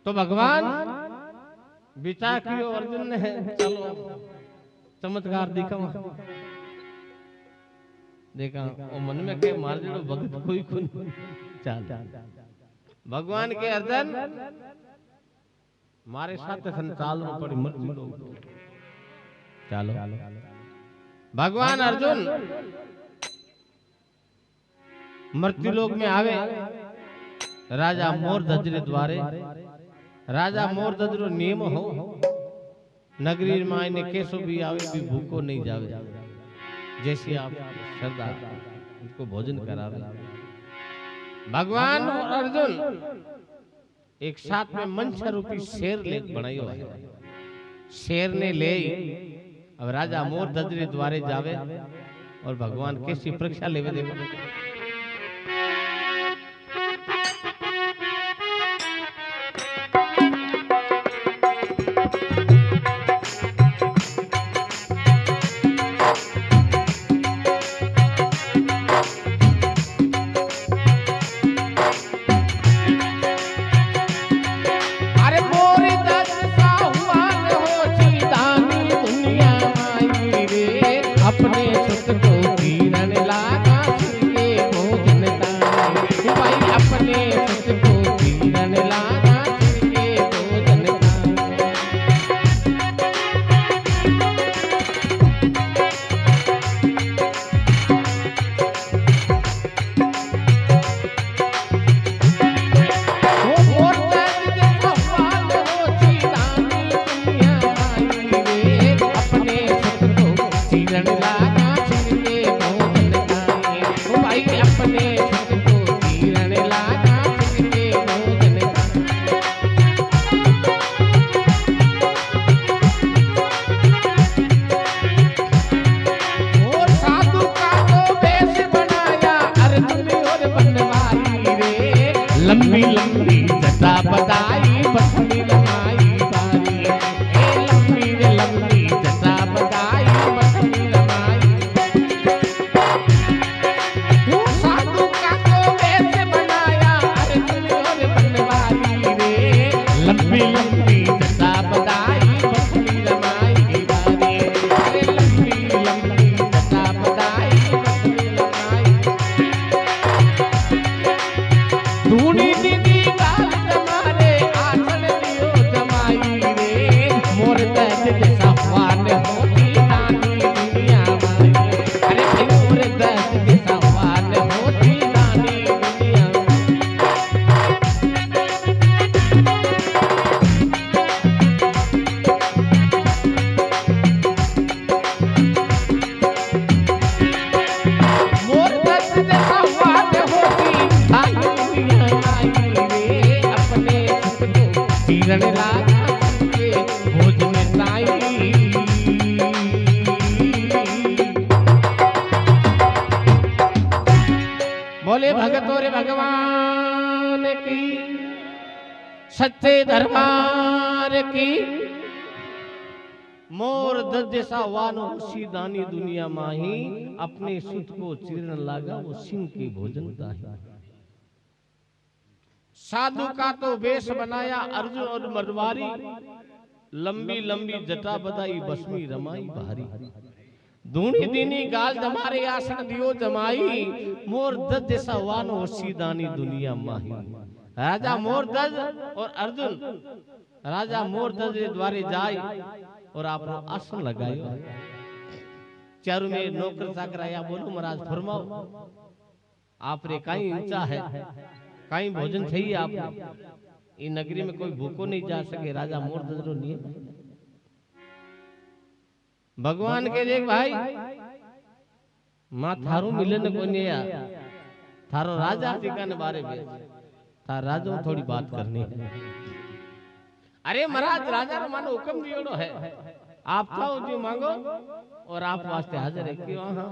तो भगवान विचार कियो अर्जुन ने चलो चमत्कार दिखावा देखा वो मन में के मार जो भगत कोई खुन चल भगवान के अर्जुन मारे साथ संचाल में पड़ी मत मिलो चलो भगवान अर्जुन मृत्यु लोक में आवे राजा मोरध्वज रे द्वारे राजा मोरध्वज रो नियम हो नगरी माय ने कैसो भी आवे भी भूखो नहीं जावे जैसे आप श्रद्धा उनको भोजन करावे भगवान और अर्जुन एक साथ में मंशा रूपी शेर ले बनायो है शेर ने ले अब राजा मोरध्वज रे द्वारे जावे और भगवान कैसी परीक्षा लेवे देखो लंबी लंबी जटा बदाई बसनी लमाई बारी ए लंबी रे लंबी जटा बदाई बसनी लमाई वो साधु का तो वेश बनाया अरे तुम और बनवारी रे लंबी लंबी जटा बदाई बसनी लमाई बारी अरे लंबी लंबी जटा बदाई बसनी लमाई धूनी दीदी गाल जमारे आसन लियो जमाई रे मोर दर्द जैसा वान होती नानी दुनिया माई अरे मोर दर्द जैसा वान होती नानी दुनिया मोर दर्द जैसा वान होती नानी किरण लागा के भोजन ताई बोले भगत और भगवान की सच्चे दरबार की मोर दर्द जैसा वानो उसी दानी दुनिया माही अपने सुत को चीरन लागा वो सिंह के भोजन ताही साधु का तो वेश बनाया अर्जुन और मरवारी लंबी लंबी जटा बदाई बसमी रमाई भारी धूनी दीनी गाल जमारे आसन दियो जमाई मोर दज जैसा वानो सीदानी दुनिया माही राजा मोर दज और अर्जुन राजा मोर दज के द्वारे जाए और आपनो आसन लगायो चारों में नौकर चाकर आया बोलो महाराज फरमाओ आप रे कहीं ऊंचा है कहीं भोजन चाहिए आप ये नगरी में कोई भूखो नहीं जा सके राजा मोर दजरो नियम भगवान के देख भाई मां थारू मिलन को नहीं आ थारो राजा टिकाने बारे में थार राजो थोड़ी बात करनी है अरे महाराज राजा रो मानो हुक्म दियोड़ो है आप चाहो जो मांगो और आप वास्ते हाजिर है क्यों हां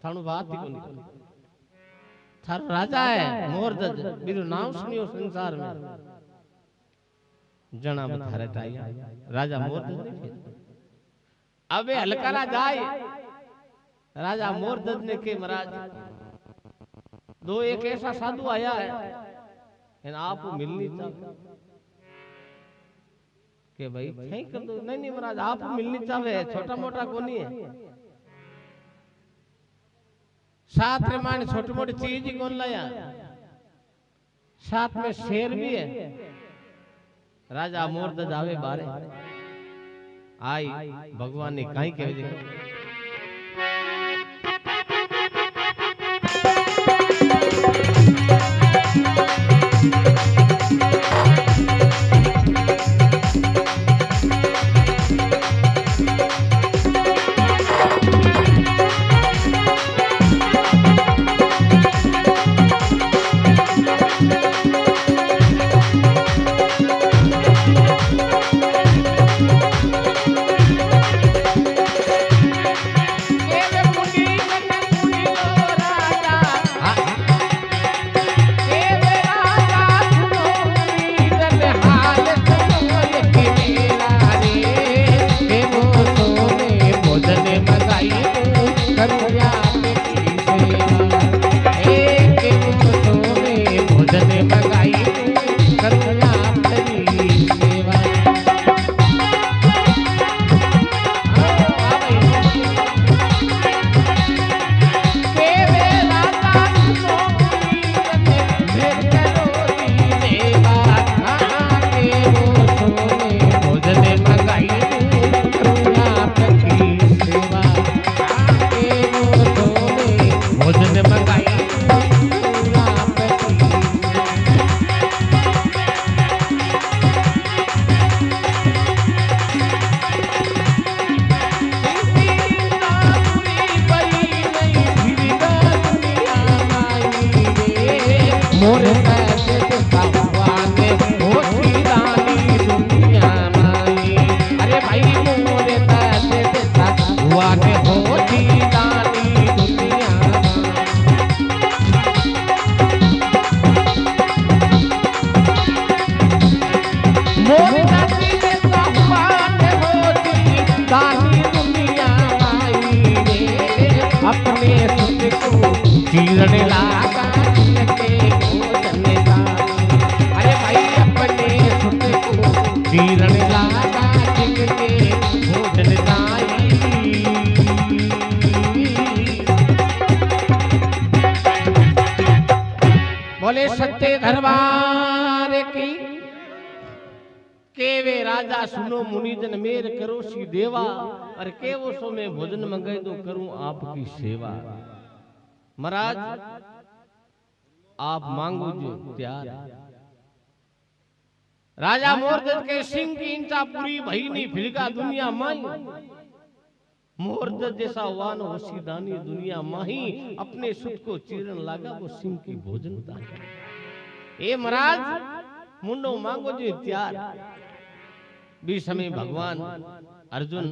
थानु बात ही को नहीं थारो राजा है मोरदज बिरु नाम सुनियो संसार में जना बथारे टाइया राजा मोरदज अबे हलकारा जाए राजा मोरदज ने के महाराज दो एक ऐसा साधु आया है इन आप मिलनी था के भाई सही कर दो। नहीं नहीं महाराज आप मिलनी चाहे छोटा मोटा कोनी है साथ रे मान छोटी मोटी चीज ही कौन लाया साथ में शेर भी है। राजा मोरद जावे बारे आई भगवान ने कहीं कह दिया बोले सत्य दरबार की केवे राजा सुनो मुनिजन मेर करो सी देवा और केवो सो में भोजन मंगाई दो करूं आपकी सेवा। महाराज आप मांगो जो त्यार। राजा मोरदज के सिंह की इंचा पूरी भई नहीं फिलका दुनिया माई मोरदज जैसा वान वसीदानी दुनिया माही अपने सुख को चीरन लागा वो सिंह की भोजन उतार। ए महाराज मुंडो मांगो जो त्यार भी समय भगवान अर्जुन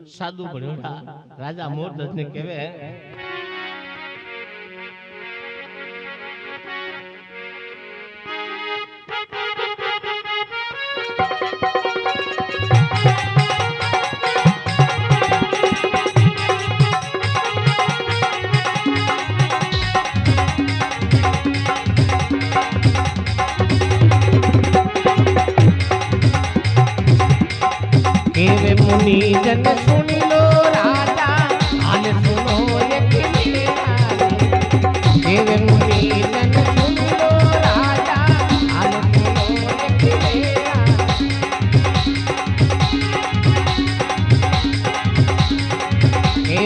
साधु बणोड़ा राजा मोरदज ने कहे मुनि जन सुन लो राजा हाल सुनो एक मेरा मुनि जन सुन लो राजा हाल सुनो एक मेरा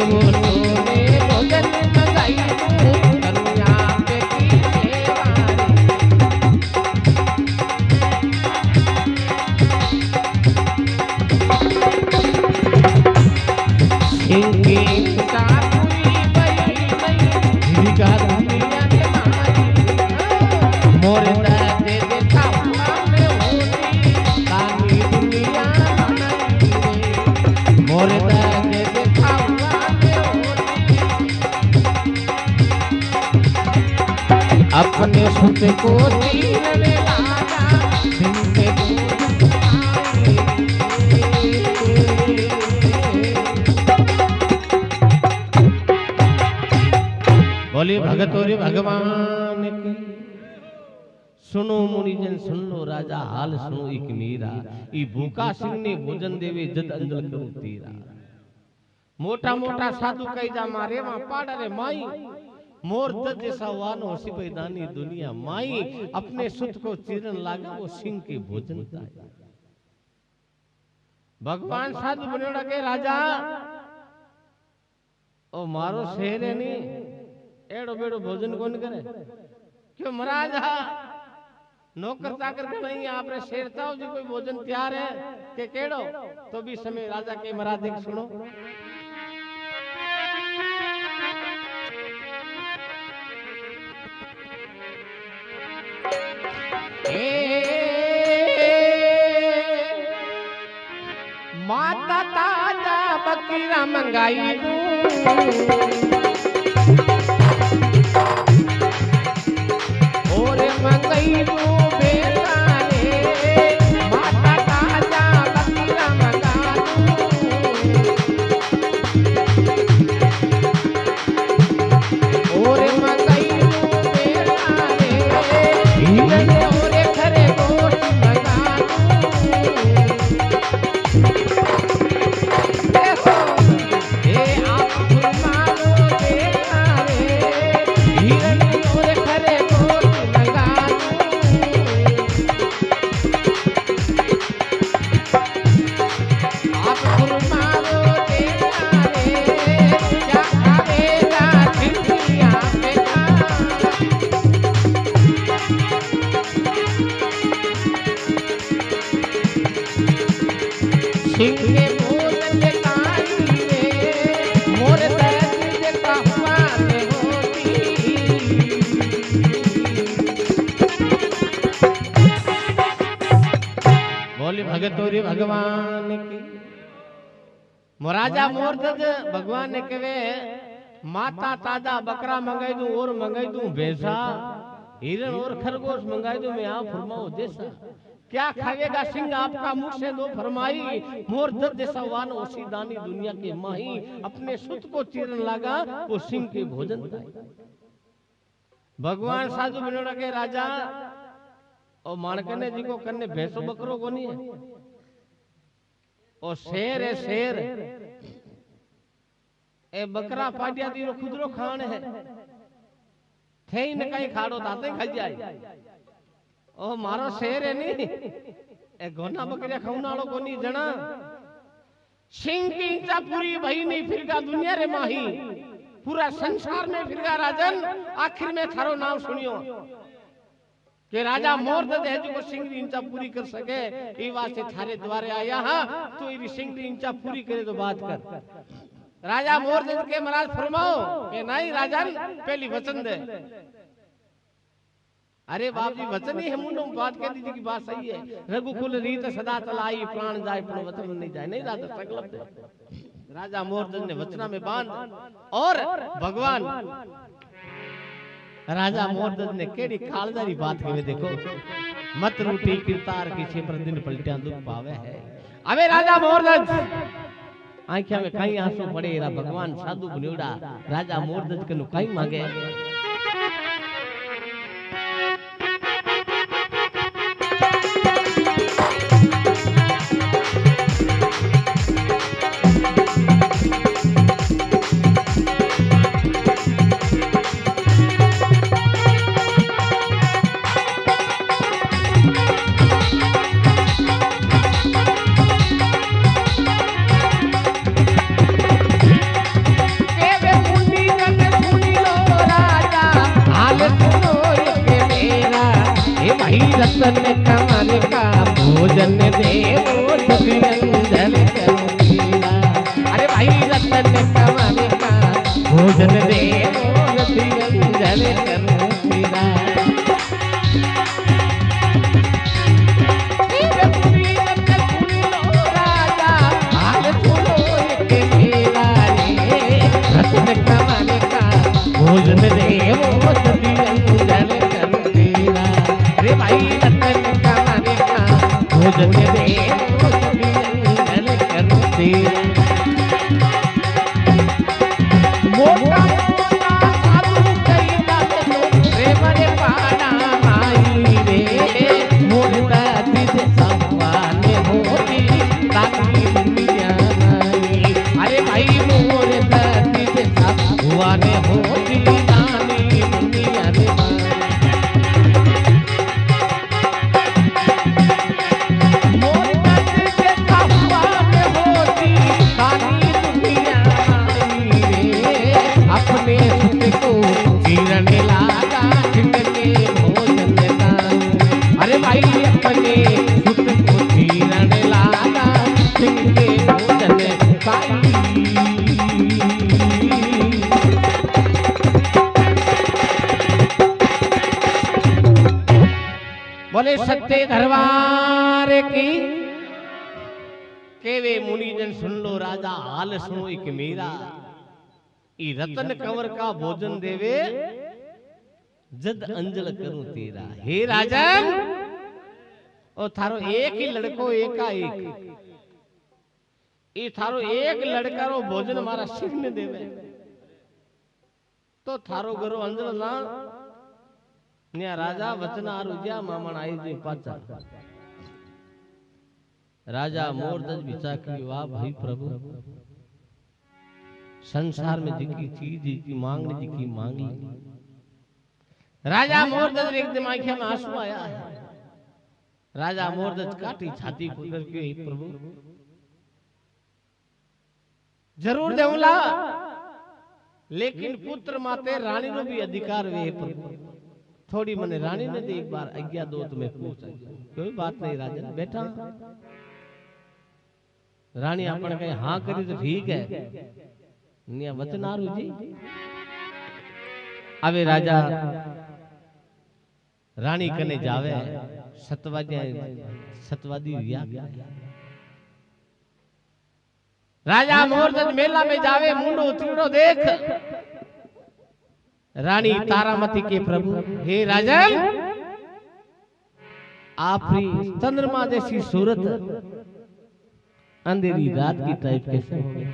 वो सोने भोजन मंगाई करुणा पे की सेवा। अपने सुत को तीरने लागा सिंह के बोली भगतोरी भगवान की सुनो मुनिजन सुन लो राजा हाल सुनो एक मीरा ई भूखा सिंह ने भोजन देवे जद अंजल करो तेरा। मोटा मोटा साधु कही जा मारे वहां पाड़ा रे माई मोर दद जैसा वानो होसी पैदानी दुनिया माई अपने सुत को चीरन लागा वो सिंह के भोजन का। भगवान साधु बनेड़ा के राजा ओ मारो शेर है नी एड़ो बेड़ो भोजन कौन करे क्यों महाराज नौकर चाकर के नहीं आपने शेर चाहो जी कोई भोजन तैयार है के केड़ो तो भी समय राजा के महाराज देख सुनो। माता ताजा बकरा मंगाई और मंगाई बेटा रे माता ताजा बकरा मंगा और मंगाई बेटा रे और खरे गोश्त मंगा भगतोरी भगवान की महाराजा मोरदज भगवान ने कहे माता ताजा बकरा मंगाई दूं और मंगाई दूं भैंसा हिरन और खरगोश मंगाई दूं मैं आप फरमाओ जैसा क्या खाएगा सिंह आपका मुख से दो फरमाई मोरदज जैसा वान ओसी दानी दुनिया के माही अपने सुत को चीरन लगा वो सिंह के भोजन था। भगवान साधु बनोड़ा के राजा और माणकने जी को करने भैंसो बकरो को नहीं है और शेर है शेर ए बकरा पाडिया दी रो खुदरो खान है थे न कहीं खाड़ो ताते खा जाए ओ मारो शेर है नी ए गोना बकरिया खाउनालो को नहीं जना सिंह की इंचा पूरी भई नहीं फिरगा दुनिया रे माही पूरा संसार में फिरगा राजन आखिर में थारो नाम सुनियो कि राजा मोरदज है जो सिंह की इंचा पूरी कर सके ई वास्ते थारे द्वारे आया हां तो ई सिंह की इंचा पूरी करे तो बात कर। राजा मोरदज के महाराज फरमाओ कि नहीं राजन पहली वचन दे। अरे बाप जी वचन ही है मुंडो बात कह दीजिए की बात सही है रघुकुल रीत सदा चलाई प्राण जाए पर वचन नहीं जाए नहीं राजा संकल्प दे। राजा मोरदज ने वचना में बांध और भगवान राजा मोरदज ने केड़ी कालदारी बात कहे देखो मत रूठी किरतार किसी पर दिन पलटिया दुख पावे है। अबे राजा मोरदज आंखिया में कहीं आंसू पड़े रा भगवान साधु बन्योड़ा राजा मोरदज के नु कहीं मांगे रतन कमल का भोजन देवो सतिरंजन करुणा। अरे भाई रतन कमल का भोजन देवो सतिरंजन करुणा। राजा हाल सुनो एक मेरा रे रतन कमल का भोजन देवो सतिरंजन करुणा। अरे भाई रतन कमल का भोजन देवो सतिरंजन करुणा। मोटा मोटा साधु कई दातो रे मरे पाना माई रे बोले सत्य दरबार की केवे मुनिजन सुन लो राजा हाल सुनो एक मेरा ई रतन कंवर का भोजन देवे जद अंजल करूं तेरा। हे राजन ओ थारो एक ही लड़को एका एक ई थारो एक लड़का रो भोजन मारा सिंह ने देवे तो थारो गरो अंजल ना न्या राजा वचन आरुज्या मामन आई जी पाचा राजा मोरदज विचार की वाह भाई प्रभु संसार में जिकी चीज जिकी मांगने जिकी मांगी। राजा मोरदज एकदम आंखें में आंसू आया है। राजा मोरदज काटी छाती को करके प्रभु जरूर देऊंगा लेकिन पुत्र माते रानी नो भी अधिकार वे प्रभु थोड़ी मने रानी ने दे एक बार आज्ञा दो तुम्हें पूछ कोई बात नहीं राजा बेटा रानी अपन कहे हाँ करी तो ठीक है निया वचन आरु जी अबे राजा रानी कने जावे सतवादी रिया राजा मोरदज मेला में जावे मुंडो उतरो देख रानी तारामती के प्रभु हे राजन आपरी चंद्रमा जैसी सूरत अंधेरी रात की टाइप कैसे हो गई।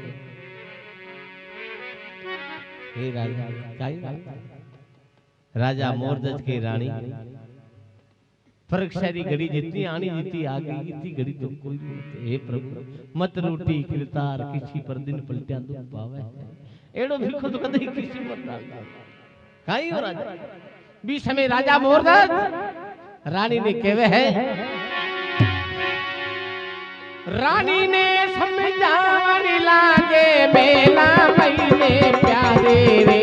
हे राजा राजा मोरदज के रानी परीक्षा दी घड़ी जितनी आनी जितनी आ गई इतनी घड़ी तो कोई नहीं। हे प्रभु मत रोटी किरतार किसी पर दिन पलटिया दुख पावे एड़ो भी खुद कदे किसी मत डालता काई हो राजा बीच में राजा मोरदज रानी ने कहवे है रानी ने समझाने लागे मेला महीने प्यारे रे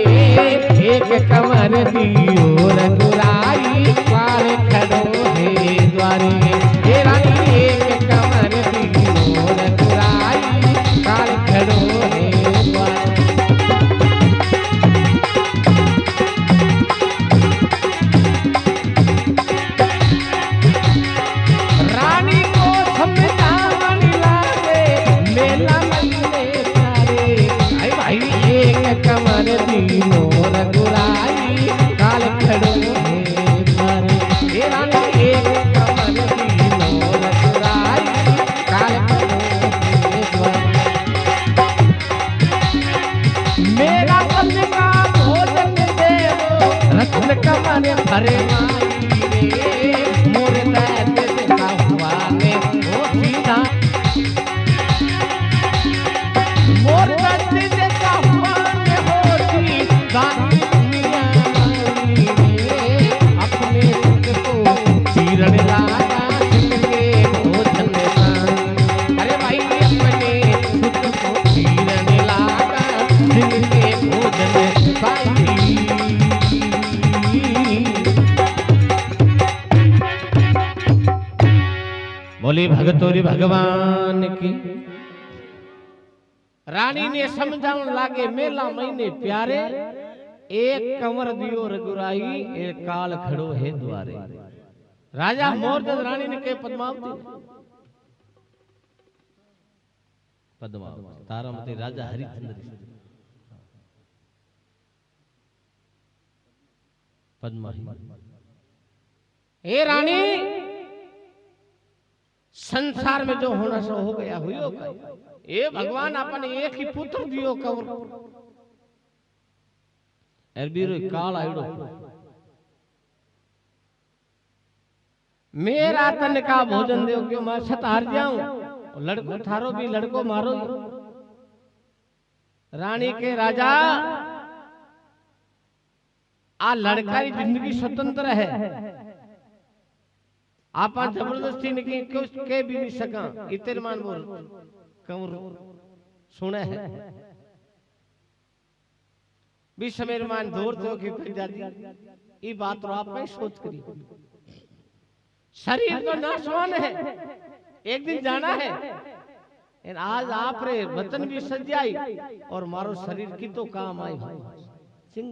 एक कमर दियो रघुराई पार खड़ो है द्वारे हे रानी एक कमर दियो रघुराई पार खड़ो है द्वारे। रानी को समझाने लागे मेला महीने प्यारे आई भाई एक कमर दियो रघुराई काल खड़ो है द्वारे हे रानी एक कमर दियो रघुराई काल खड़ो है द्वारे। मेरा मन का भोजन देवो रत्न कमर भरे माई रे मोर दैत देखा हुआ ने ओ सीधा मोर दैत देखा हुआ ने हो सीधा दुनिया माई रे अपने सुख को चीरने लागा जिनके भोजन पाई अरे भाई अपने सुख को चीरने लागा जिनके भोजन पाई। बोली भगतोरी भगवान की। रानी ने समझाने लागे मेला महीने प्यारे एक कंवर दियो रघुराई एक काल खड़ो है द्वारे। राजा मोरदज रानी ने कहे पद्मावती पद्मावती तारामती राजा हरिश्चंद्र पद्मा हे रानी संसार में जो होना सो हो गया हुई ये भगवान अपन एक ही पुत्र दियो कंवर एरबीरो काल आइडो मेरा तन का भोजन दो क्यों मैं छत हार जाऊं लड़को थारो भी लड़को मारो। रानी के राजा आ लड़का की जिंदगी स्वतंत्र है आप जबरदस्ती नहीं के भी नहीं सका इतर मान बोल कंवर सुने है भी समेर मान दूर तो की पंजाबी ये बात तो आप कहीं सोच करी शरीर तो नाशवान है एक दिन जाना है आज आप रे वतन भी सजाई और मारो शरीर की तो काम आई भाई सिंह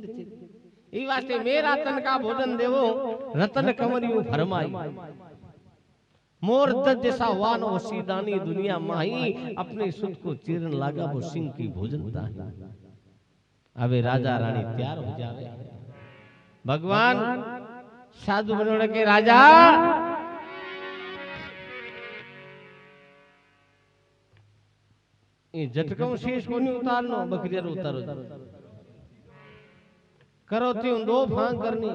ई वास्ते मेरा तन का भोजन देवो रतन कंवरियों फरमाई। मोर दज जैसा वान ओ सीदानी दुनिया माही, अपने सुत को चीरन लागा वो सिंह की भोजन ताही। अबे राजा रानी तैयार हो जावे। भगवान साधु बनोड़ के राजा ये झटकम शीश को नहीं उतारनो, बकरियार उतारो करो त्यों दो फांग करनी।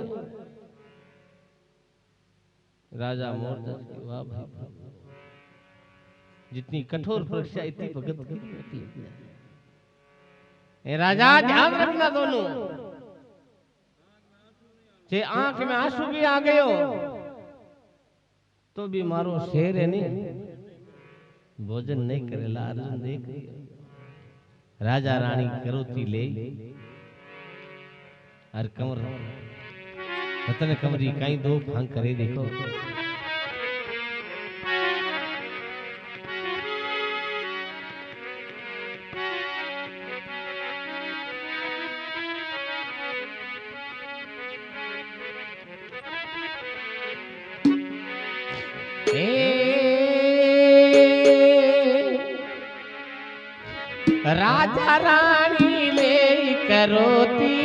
राजा मोरदस की वाह भाई, जितनी कठोर परीक्षा इतनी भगत की होती है। राजा ध्यान रखना दोनों, जे आंख में आंसू भी आ गयो तो भी मारो शेर है नहीं भोजन नहीं करेला। अर्जुन देख राजा रानी करोती ले और कंवर रतन कंवरी कई दो भांग करे देखो। राजा रानी ले करोती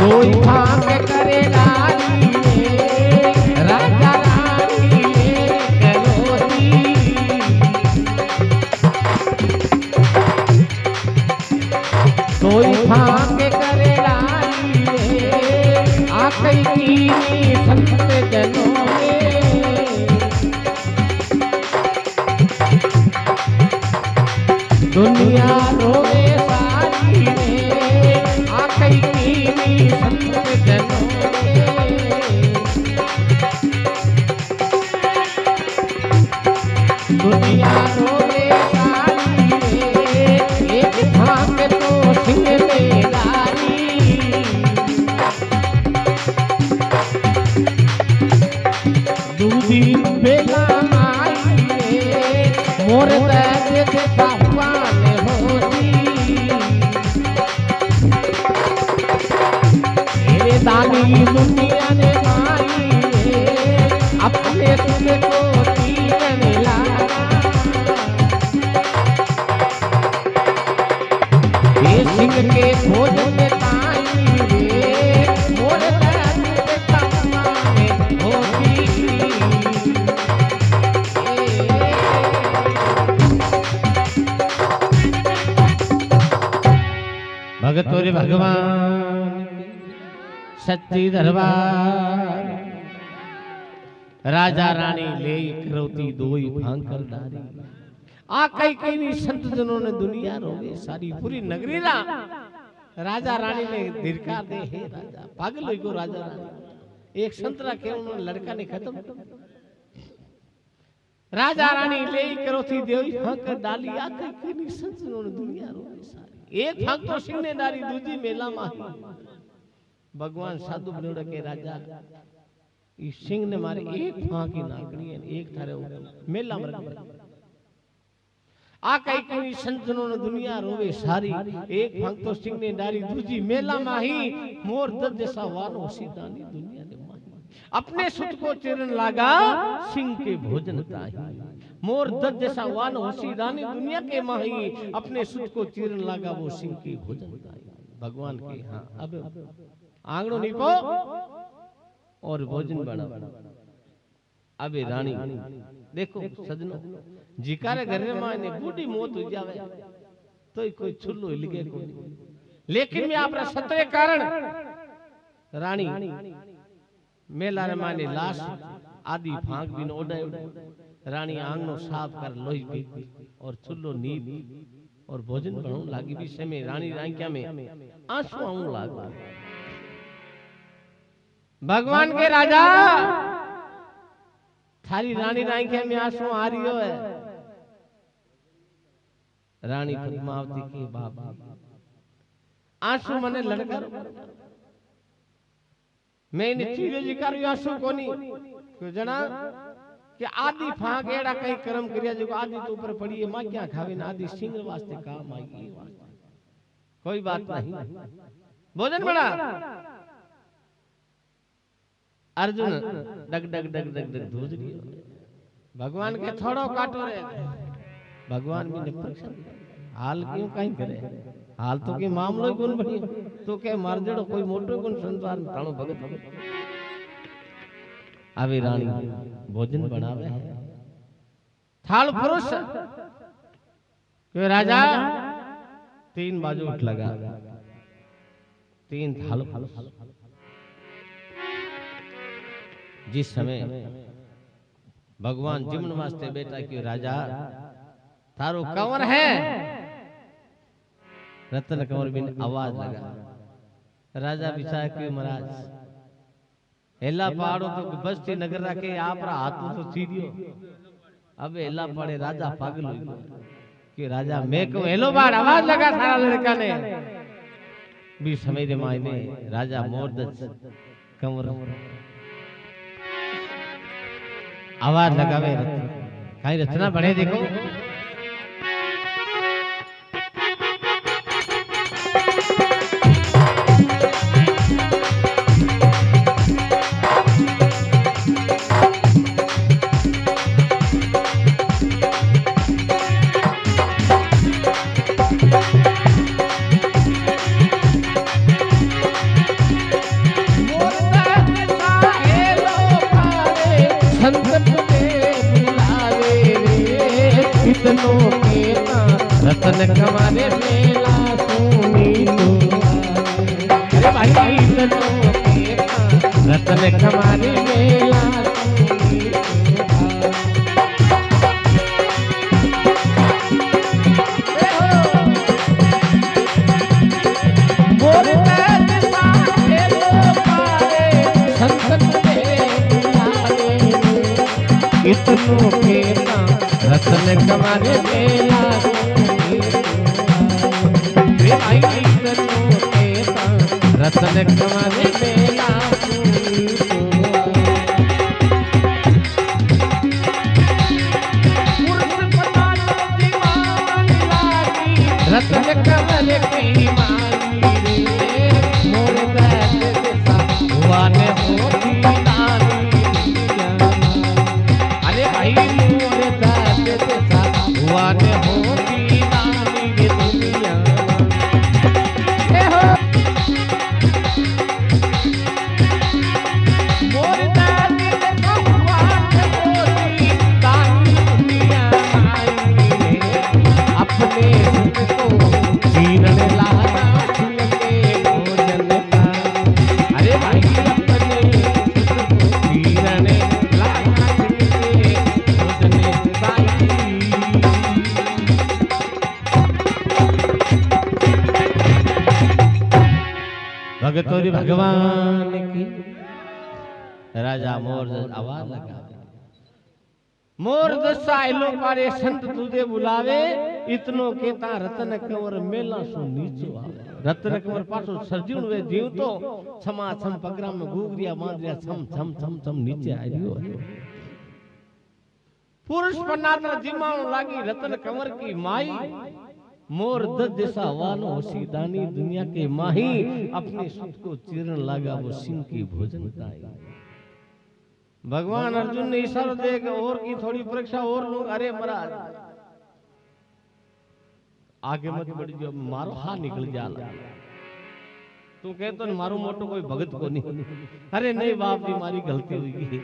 कोई भांग करे लाली में, राजा रानी ले करोती। कोई भांग करे लाली में, आकई कीनी संत जनों में। दुनिया रोवे सारी में, आकई कीनी संत जनों में। दुनिया रोवे सारी में, एक भांग तो सिंह में डाली। दूधी बेला माई में, मोर दर्द देखा हुआन होती। मेरे दानी दुनिया ने माई में, अपने सुन को तीरन लागा। ये सिंह के भोजन में ताई रे, मोर दर्द देखा हुआन होती। भगत रे भगवान सच्ची दरबार। राजा रानी ले करोती दोई भांग कर डारी। आ कई कई संत जनों ने दुनिया रोवे सारी, पूरी नगरी रा राजा रानी ने धिरकार दे। हे राजा पागल हुई को राजा रानी, एक संत रखे उन्होंने लड़का ने खत्म। राजा रानी ले करोती देवी भांग कर डाली। आ कई कई संत जनों ने दुनिया रोवे सारी, एक भांग तो सिंह ने डारी, दूजी मेला माही। भगवान साधु बनोड़ के राजा इस सिंह ने मारे एक भांग की नागनी है, एक थारे मेला मर गया। आ कई कई संतनों ने दुनिया रोवे सारी, एक भांग तो सिंह ने डारी, दूजी मेला माही। मोर दर्द जैसा वानो सीधानी दुनिया ने माही, अपने सुत को चरण लागा सिंह के भोजन ताही। मोर दर्द जैसा वानो सीधानी दुनिया के माही, अपने सुत को चरण लागा वो सिंह के भोजन ताही। भगवान के हाँ अब आंगणो नीपो और भोजन बना। अबे रानी देखो सजनो, जिकारे घर में माने बूढ़ी मौत हो जावे तो कोई छुल्लो हिलगे को, लेकिन मैं आपरा सत्य कारण रानी मेला रे माने लाश आदि भांग बिन ओडाय। रानी आंगनो साफ कर लोई पी और छुल्लो नीप और भोजन बनाऊ लागी। भी समय रानी रांकिया में आंसू आऊं लागा। भगवान के राजा थारी रानी रांकिया में आंसू आ रही है। रानी पद्मावती के बाप आंसू मने लड़कर मैं इन चीज़ों जिक्र आंसू कोनी क्यों जना कि आदि फाक एड़ा कई कर्म करिया जो आदि तो ऊपर पड़ी है मां क्या खावे ना आदि सिंह वास्ते काम आई ये वास्ते कोई बात नहीं भोजन बना अर्जुन डग डग डग डग डग धूज रही भगवान के थोड़ो काटो रे भगवान भी परीक्षा हाल क्यों कहीं करे हाल तो के मामलो ही गुण बनी तो के मार जड़ो कोई मोटो गुण संसार में ताणो भगत आवे रानी भोजन बनावे थाल पुरुष के राजा 3 बाजू उठ लगा 3 थाल जिस समय भगवान जिमन वास्ते बेटा की राजा थारो कंवर है रतन कंवर बिन आवाज लगा राजा विचार के महाराज एला पहाड़ो तो बस्ती नगर रखे आप हाथ तो सीधियो अब एला पड़े राजा पागल हो गया कि राजा मैं को हेलो बार आवाज लगा सारा लड़का ने भी समय रे मायने राजा मोरदस कंवर आवाज लगावे कहीं रचना बने देखो रतन कमारे मेला सुनी तो अरे भाई रतन कमारे मेला सुनी इतनो केता रतन कमारे मेला रतन कमारे मेला रतन कमल की माली रे मोर बैठ हुआ ने होती नानी अरे भाई मोर बैठ हुआ ने होती नानी दुनिया भगतोरी भगवान की राजा मोरदस आवाज लगा मोरदस आइलो पारे संत तुझे बुलावे इतनो केता रतन कंवर मेला सो नीचो आवे रतन कंवर पाछो सरजून वे जीव तो छमा छम पगरा में घूगरिया मांदरिया छम छम छम छम नीचे आयो पुरुष पन्नात्र जिमाण लागी रतन कंवर की माई मोर दस जैसा वानो सीदानी दुनिया के माही अपने सुत को चीरन लगा वो सिंह की भोजन दाई भगवान अर्जुन ने इशारा देकर और की थोड़ी परीक्षा और लोग अरे महाराज आगे मत बढ़ जो मारो हा निकल जाला तू कह तो मारो मोटो कोई भगत को नहीं अरे नहीं बाप जी मारी गलती हुई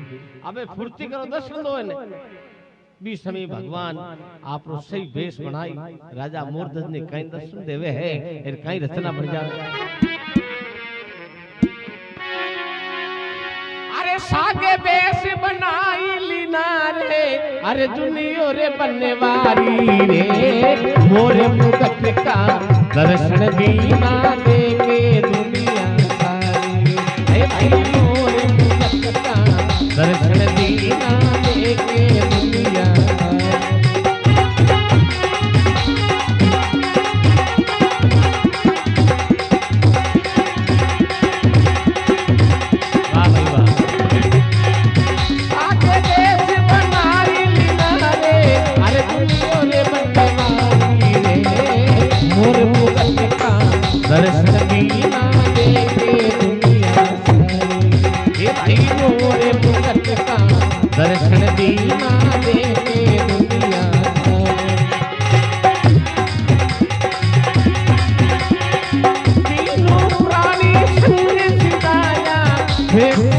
अबे फुर्ती करो दर्शन दो इन्हें भी समय भगवान आप सही वेश बनाई राजा मोरदस ने कहीं दर्शन देवे है और कहीं रचना बन जावे अरे सागे वेश बनाई लीना रे अरे दुनिया रे बनने वाली रे मोरे मुकुट का दर्शन दीना दे के दुनिया सारी हे भाई मोरे मुकुट का दर्शन दीना दे के दुनिया वाह भाई वाह आके देश बना हे